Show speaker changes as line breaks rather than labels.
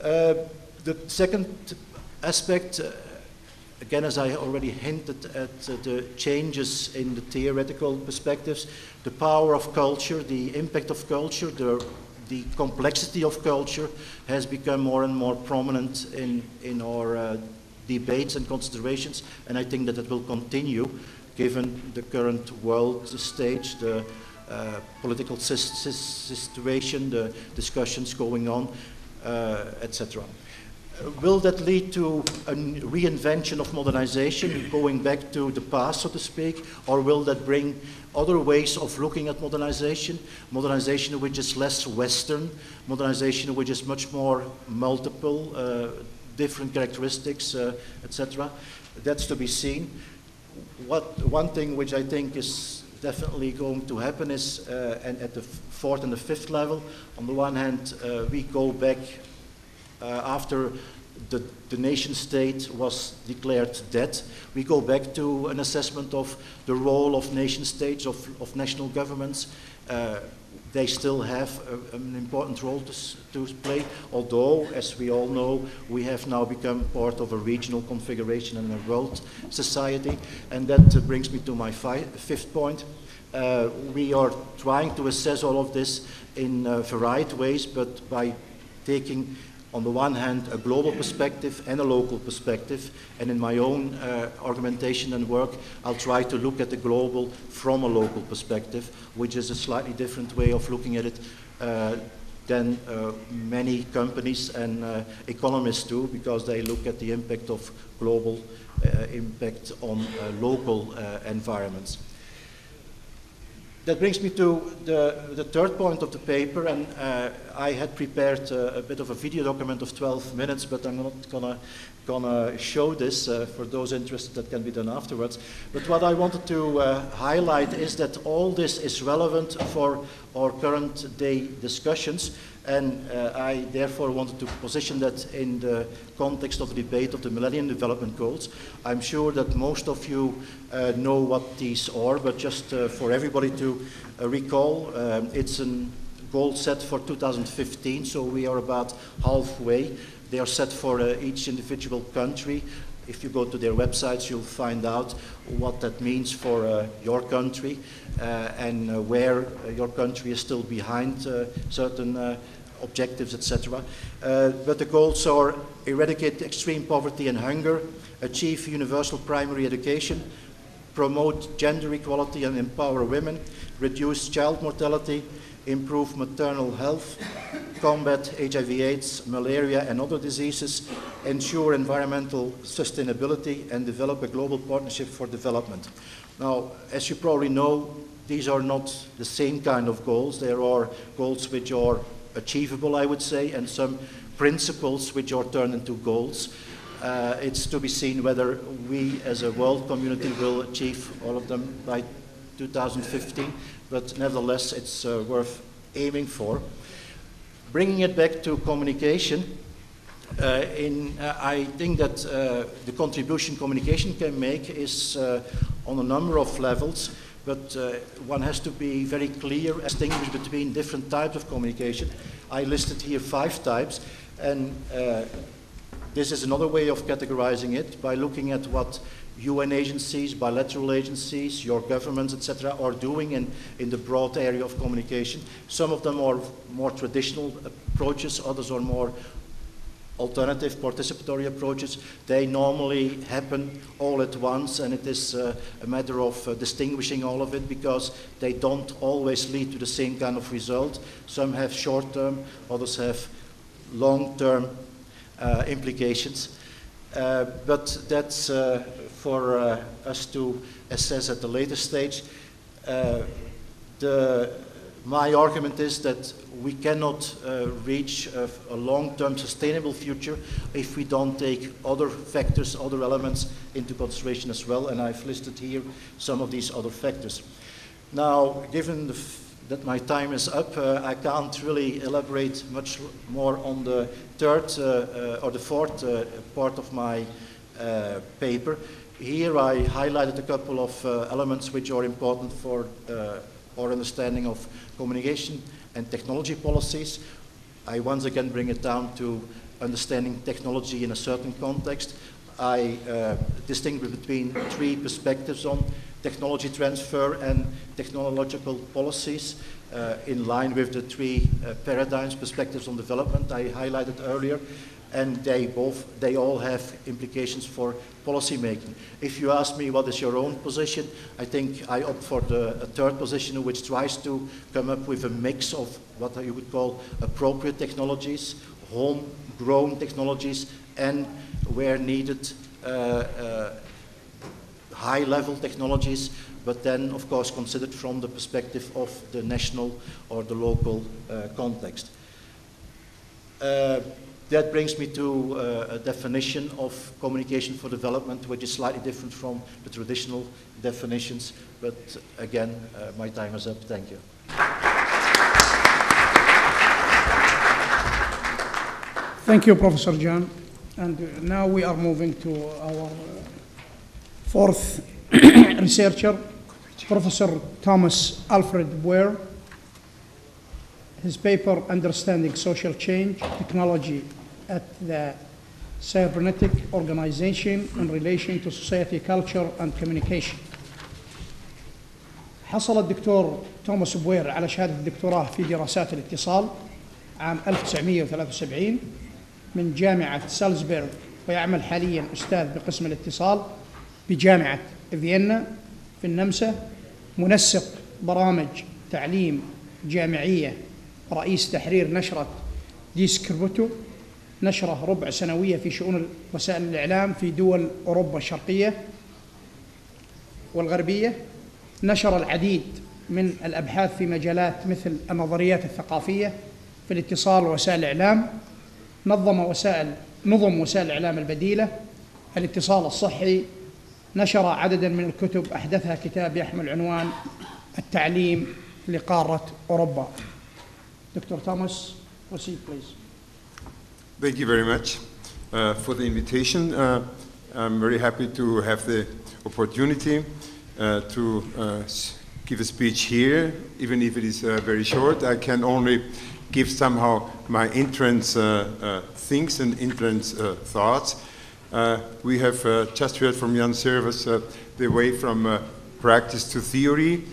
The second aspect, again, as I already hinted at, the changes in the theoretical perspectives, the power of culture, the impact of culture, the complexity of culture has become more and more prominent in our debates and considerations, and I think that it will continue given the current world stage, the political situation, the discussions going on, etc. Will that lead to a reinvention of modernization, going back to the past, so to speak, or will that bring other ways of looking at modernization, modernization which is less Western, modernization which is much more multiple, different characteristics, etc. That's to be seen. One thing which I think is definitely going to happen is, and at the fourth and the fifth level, on the one hand, we go back after the nation state was declared dead, we go back to an assessment of the role of nation states, of national governments. They still have an important role to play, although, as we all know, we have now become part of a regional configuration and a world society. And that brings me to my fifth point. We are trying to assess all of this in varied ways, but by taking, on the one hand, a global perspective and a local perspective. And in my own argumentation and work, I'll try to look at the global from a local perspective, which is a slightly different way of looking at it than many companies and economists do, because they look at the impact of global impact on local environments. That brings me to the third point of the paper, and I had prepared a bit of a video document of 12 minutes, but I'm not gonna show this. For those interested, that can be done afterwards. But what I wanted to highlight is that all this is relevant for our current day discussions, and I therefore wanted to position that in the context of the debate of the Millennium Development Goals. I'm sure that most of you know what these are, but just for everybody to recall, it's a goal set for 2015, so we are about halfway. They are set for each individual country. If you go to their websites, you'll find out what that means for your country and where your country is still behind certain objectives, etc. But the goals are: eradicate extreme poverty and hunger, achieve universal primary education, promote gender equality and empower women, reduce child mortality, improve maternal health, combat HIV/AIDS, malaria and other diseases, ensure environmental sustainability, and develop a global partnership for development. Now, as you probably know, these are not the same kind of goals. There are goals which are achievable, I would say, and some principles which are turned into goals. It's to be seen whether we as a world community will achieve all of them by 2015, but nevertheless it's worth aiming for. Bringing it back to communication, I think that the contribution communication can make is on a number of levels, but one has to be very clear and distinguish between different types of communication. I listed here 5 types, and this is another way of categorizing it by looking at what UN agencies, bilateral agencies, your governments, etc., are doing in the broad area of communication. Some of them are more traditional approaches, others are more alternative participatory approaches. They normally happen all at once, and it is a matter of distinguishing all of it, because they don't always lead to the same kind of result. Some have short-term, others have long-term implications. But that's for us to assess at a later stage. My argument is that we cannot reach a long-term sustainable future if we don't take other factors, other elements into consideration as well, and I've listed here some of these other factors. Now, given that my time is up, I can't really elaborate much more on the third or the fourth part of my paper. Here I highlighted a couple of elements which are important for our understanding of communication and technology policies. I once again bring it down to understanding technology in a certain context. I distinguish between three perspectives on technology transfer and technological policies in line with the three paradigms, perspectives on development I highlighted earlier, and they all have implications for policy making. If you ask me what is your own position, I think I opt for a third position, which tries to come up with a mix of what you would call appropriate technologies, homegrown technologies, and where needed high-level technologies, but then of course considered from the perspective of the national or the local context. That brings me to a definition of communication for development, which is slightly different from the traditional definitions, but again, my time is up. Thank you.
Thank you, Professor John. And now we are moving to our fourth researcher, Professor Thomas Alfred Boer. His paper, Understanding Social Change, Technology at the Cybernetic Organization in Relation to Society, Culture and Communication. حصل الدكتور توماس بوير على شهادة الدكتوراه في دراسات الاتصال عام 1973 من جامعة سالزبورغ، ويعمل حالياً أستاذ بقسم الاتصال بجامعة فيينا في النمسا، منسق برامج تعليم جامعية، رئيس تحرير نشرة ديسكربوتو، نشرة ربع سنوية في شؤون وسائل الإعلام في دول أوروبا الشرقية والغربية. نشر العديد من الأبحاث في مجالات مثل النظريات الثقافية في الاتصال ووسائل الإعلام، نظم وسائل الإعلام البديلة، الاتصال الصحي، نشر عدداً من الكتب، أحدثها كتاب يحمل عنوان التعليم لقارة أوروبا. Dr. Thomas, proceed, please.
Thank you very much for the invitation. I'm very happy to have the opportunity to give a speech here, even if it is very short. I can only give somehow my entrance things and entrance thoughts. We have just heard from Jan Servus the way from practice to theory.